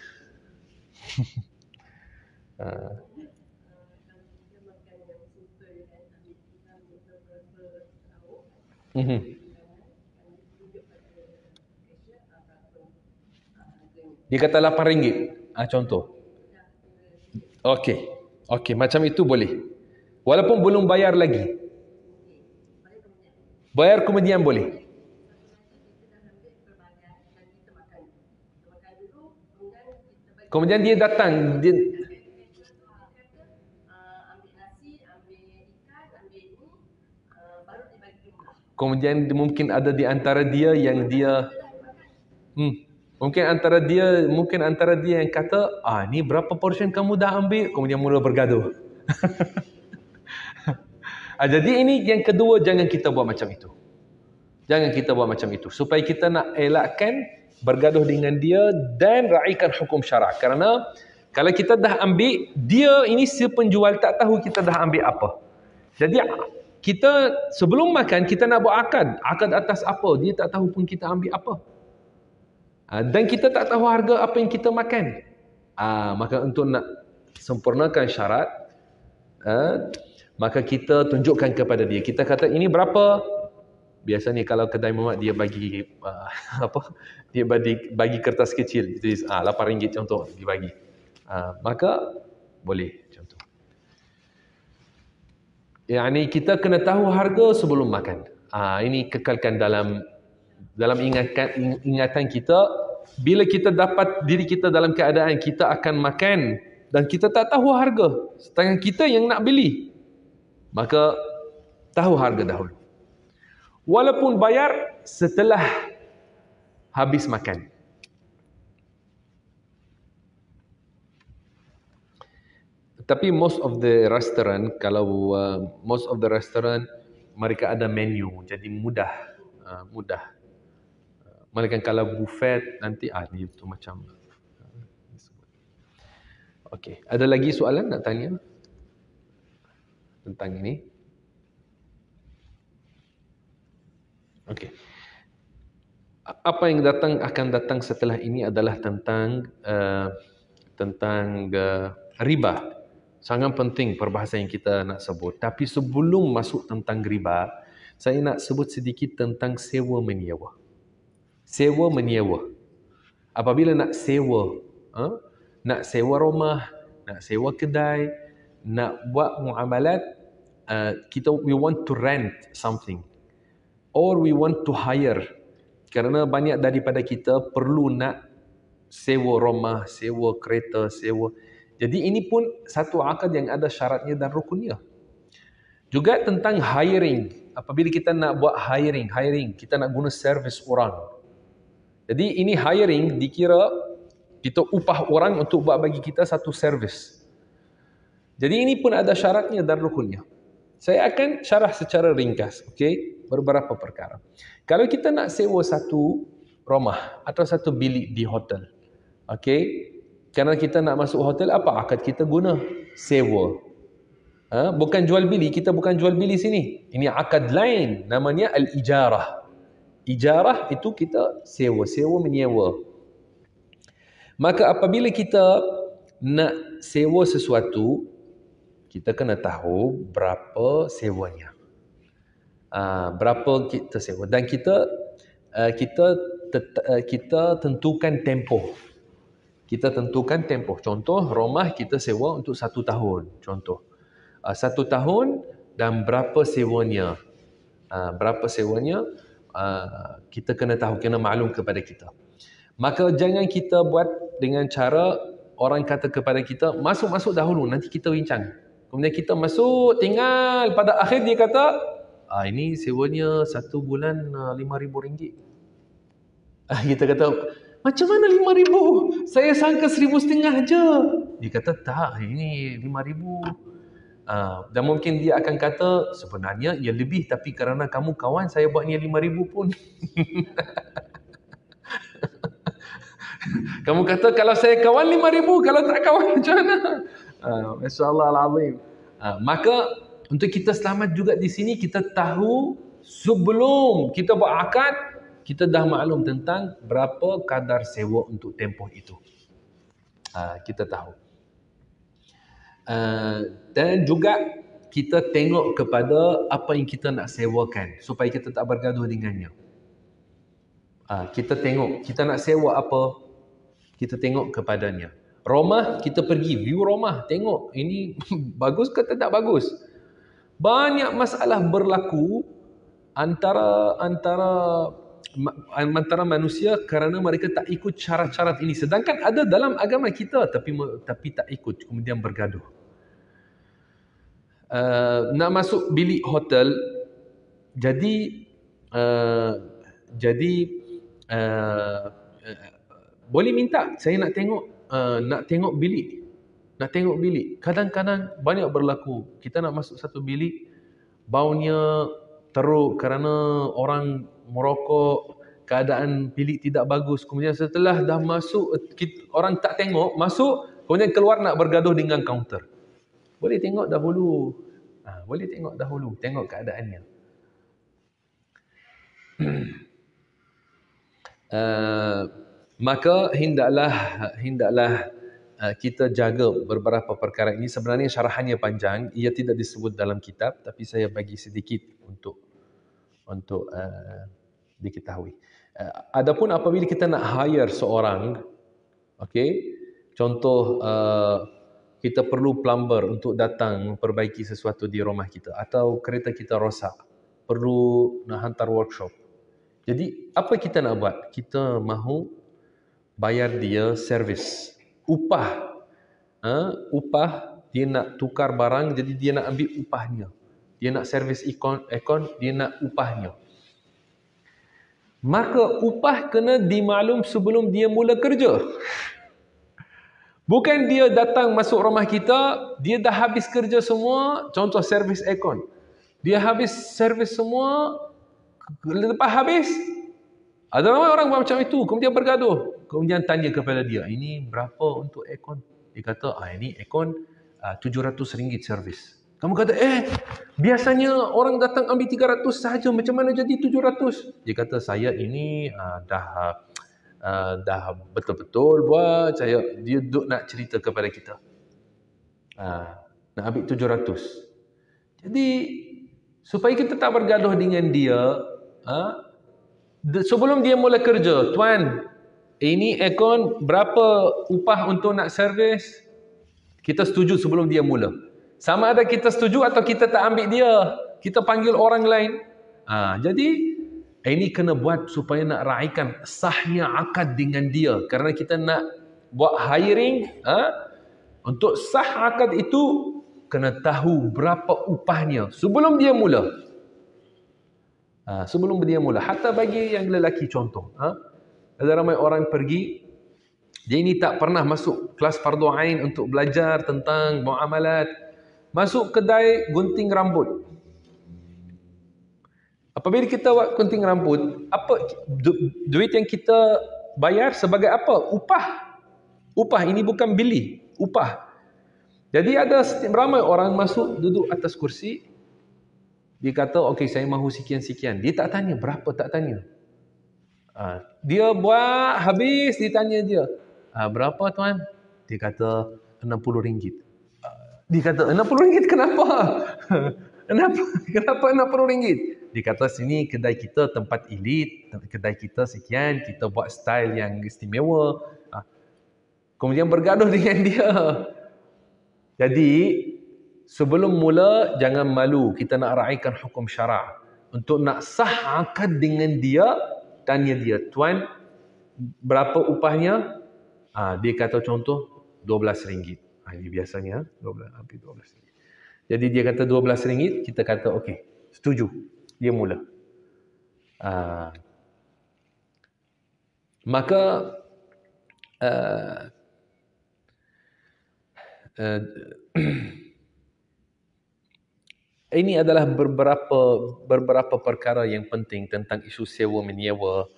Dia kata RM8. Contoh. Okey. Okey, macam itu boleh. Walaupun belum bayar lagi. Bayar kemudian boleh. Kemudian dia datang, dia kemudian mungkin ada di antara dia yang dia mungkin antara dia yang kata, ni berapa portion kamu dah ambil? Kemudian mula bergaduh. Jadi ini yang kedua, jangan kita buat macam itu. Jangan kita buat macam itu. Supaya kita nak elakkan bergaduh dengan dia dan raikan hukum syarak. Kerana kalau kita dah ambil, dia ini si penjual tak tahu kita dah ambil apa. Jadi kita sebelum makan, kita nak buat akad. Akad atas apa? Dia tak tahu pun kita ambil apa. Dan kita tak tahu harga apa yang kita makan. Maka untuk nak sempurnakan syarat, maka kita tunjukkan kepada dia. Kita kata ini berapa? Biasanya kalau kedai mamak dia bagi dia bagi kertas kecil, itu RM8 contoh dibagi. Maka boleh contoh. Yani kita kena tahu harga sebelum makan. Ini kekalkan dalam ingatan kita. Bila kita dapat diri kita dalam keadaan kita akan makan dan kita tak tahu harga, sedangkan kita yang nak beli, maka tahu harga dahulu. Walaupun bayar setelah habis makan. Tapi most of the restaurant, kalau most of the restaurant mereka ada menu, jadi mudah. Melainkan kalau buffet nanti itu macam. Okey, ada lagi soalan nak tanya tentang ini? Okey. Apa yang akan datang setelah ini adalah tentang riba. Sangat penting perbahasan yang kita nak sebut. Tapi sebelum masuk tentang riba, saya nak sebut sedikit tentang sewa menyewa. Sewa menyewa. Apabila nak sewa, nak sewa rumah, nak sewa kedai, nak buat muamalat, we want to rent something. Or we want to hire. Kerana banyak daripada kita perlu nak sewa rumah, sewa kereta, sewa. Jadi ini pun satu akad yang ada syaratnya dan rukunnya. Juga tentang hiring. Apabila kita nak buat hiring, kita nak guna servis orang. Jadi ini hiring dikira kita upah orang untuk buat bagi kita satu servis. Jadi ini pun ada syaratnya dan rukunnya. Saya akan syarah secara ringkas, okey? Beberapa perkara. Kalau kita nak sewa satu rumah atau satu bilik di hotel, okey? Kerana kita nak masuk hotel, apa akad kita guna? Sewa. Bukan jual beli, kita bukan jual beli sini. Ini akad lain, namanya al-ijarah. Ijarah itu kita sewa menyewa. Maka apabila kita nak sewa sesuatu, kita kena tahu berapa sewanya. Berapa kita sewa, dan kita tentukan tempoh. Kita tentukan tempoh. Contoh, rumah kita sewa untuk 1 tahun. Contoh, 1 tahun dan berapa sewanya. Kita kena tahu, kena maklum kepada kita. Maka jangan kita buat dengan cara orang kata kepada kita, masuk dahulu, nanti kita bincang. Kemudian kita masuk, tinggal pada akhir dia kata, ini sewanya 1 bulan RM5,000. Kita kata, macam mana 5,000? Saya sangka 1,500 je. Dia kata, tak, ini 5,000. Dan mungkin dia akan kata, sebenarnya ia lebih, tapi kerana kamu kawan, saya buat ni 5,000 pun. Kamu kata, kalau saya kawan 5,000, kalau tak kawan macam mana? Masya Allah al-azim. Maka untuk kita selamat juga di sini, kita tahu sebelum kita buat akad, kita dah maklum tentang berapa kadar sewa untuk tempoh itu. Kita tahu. Dan juga kita tengok kepada apa yang kita nak sewakan supaya kita tak bergaduh dengannya. Kita tengok kita nak sewa apa, kita tengok kepadanya. Rumah, kita pergi view rumah, tengok ini bagus ke tidak bagus. Banyak masalah berlaku antara manusia kerana mereka tak ikut syarat-syarat ini. Sedangkan ada dalam agama kita tapi tak ikut, kemudian bergaduh. Nak masuk bilik hotel, jadi boleh minta saya nak tengok bilik. Kadang-kadang banyak berlaku. Kita nak masuk satu bilik, baunya teruk kerana orang merokok, keadaan bilik tidak bagus. Kemudian setelah dah masuk, orang tak tengok, masuk, kemudian keluar nak bergaduh dengan kaunter. Boleh tengok dahulu. Tengok keadaannya. Maka hendaklah kita jaga beberapa perkara ini. Sebenarnya syarahannya panjang, ia tidak disebut dalam kitab, tapi saya bagi sedikit untuk diketahui. Adapun apabila kita nak hire seorang, okey, contoh kita perlu plumber untuk datang memperbaiki sesuatu di rumah kita, atau kereta kita rosak, perlu nak hantar workshop. Jadi apa kita nak buat? Kita mahu bayar dia servis, upah. Upah, dia nak tukar barang, jadi dia nak ambil upahnya. Dia nak servis aircon, dia nak upahnya. Maka upah kena dimaklum sebelum dia mula kerja. Bukan dia datang masuk rumah kita, dia dah habis kerja semua, contoh servis aircon. Dia habis servis semua, lepas habis, ada ramai orang buat macam itu, kemudian bergaduh. Kemudian tanya kepada dia, ini berapa untuk aircon? Dia kata, ini aircon RM700 servis. Kamu kata, biasanya orang datang ambil 300 sahaja, macam mana jadi 700? Dia kata, saya ini dah betul-betul buat, dia duk nak cerita kepada kita. Nak ambil 700. Jadi, supaya kita tak bergaduh dengan dia, sebelum dia mula kerja, tuan, ini aircon berapa upah untuk nak servis? Kita setuju sebelum dia mula. Sama ada kita setuju atau kita tak ambil dia, kita panggil orang lain. Jadi ini kena buat supaya nak raikan sahnya akad dengan dia. Kerana kita nak buat hiring, untuk sah akad itu kena tahu berapa upahnya sebelum dia mula. Sebelum dia mula. Hatta bagi yang lelaki contoh, ada ramai orang pergi, dia ini tak pernah masuk kelas fardu ain untuk belajar tentang muamalat. Masuk kedai gunting rambut. Apabila kita buat gunting rambut, apa duit yang kita bayar sebagai apa? Upah ini bukan beli, upah. Jadi ada ramai orang masuk duduk atas kursi, dia kata, okey saya mahu sekian-sekian. Dia tak tanya berapa, tak tanya. Dia buat habis, ditanya dia, berapa tuan? Dia kata RM60. Dia kata, RM60 kenapa? Kenapa RM60? Dia kata, sini kedai kita tempat elit, kedai kita sekian, kita buat style yang istimewa. Kemudian bergaduh dengan dia. Jadi, sebelum mula, jangan malu. Kita nak raikan hukum syarak. Untuk nak sah akad dengan dia, tanya dia, tuan, berapa upahnya? Dia kata contoh, RM12. Ini biasanya hampir RM12. Jadi dia kata RM12, kita kata okey, setuju. Dia mula. Maka ini adalah beberapa perkara yang penting tentang isu sewa menyewa.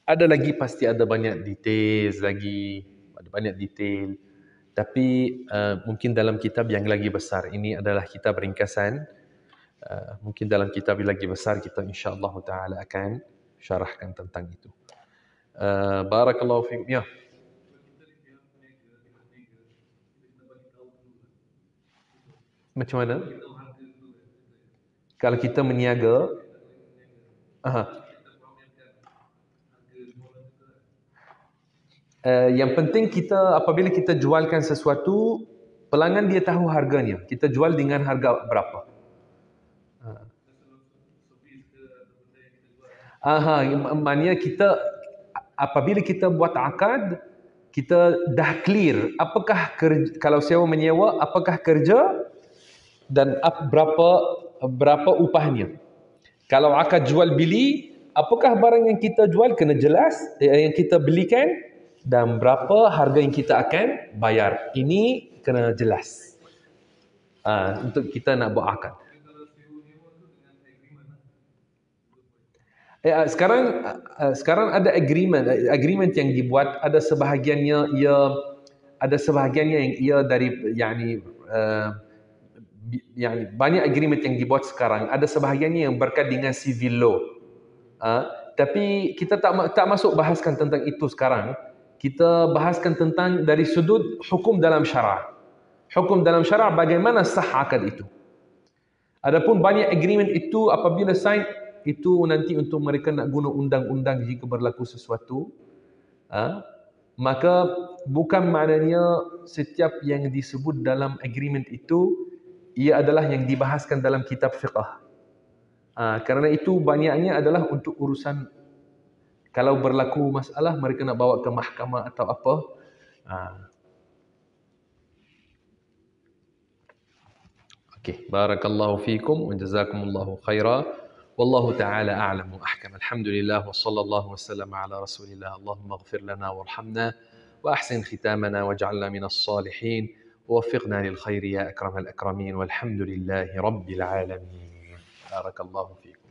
Ada lagi, pasti ada banyak detail lagi, ada banyak detail. Tapi mungkin dalam kitab yang lagi besar, ini adalah kitab ringkasan. Mungkin dalam kitab yang lagi besar kita insya-Allah taala akan syarahkan tentang itu. Barakallahu fiikum. Ya. Macam mana? Kalau kita meniaga, Yang penting kita apabila kita jualkan sesuatu, pelanggan dia tahu harganya. Kita jual dengan harga berapa. Maknanya kita apabila kita buat akad, kita dah clear apakah kerja, kalau sewa menyewa apakah kerja dan berapa upahnya. Kalau akad jual beli, apakah barang yang kita jual kena jelas, yang kita belikan, dan berapa harga yang kita akan bayar. Ini kena jelas. Untuk kita nak buat akad. Sekarang ada agreement yang dibuat, ada sebahagiannya yang ia dari yani banyak agreement yang dibuat sekarang, ada sebahagiannya yang berkait dengan civil law. Tapi kita tak masuk bahaskan tentang itu sekarang. Kita bahaskan tentang dari sudut hukum dalam syara'. Hukum dalam syara' bagaimana sah akad itu. Adapun banyak agreement itu apabila sign, itu nanti untuk mereka nak guna undang-undang jika berlaku sesuatu. Maka bukan maknanya setiap yang disebut dalam agreement itu ia adalah yang dibahaskan dalam kitab fiqh. Kerana itu banyaknya adalah untuk urusan kalau berlaku masalah mereka nak bawa ke mahkamah atau apa. Okey, barakallahu fiikum wa jazakumullahu khaira. Wallahu ta'ala a'lam wa ahkam. Alhamdulillah wa sallallahu wa sallam ala rasulillah. Allahumma ighfir lana warhamna wa ahsin khitamana waj'alna minas salihin. ووفقنا للخير يا أكرم الأكرمين والحمد لله رب العالمين. بارك الله فيكم.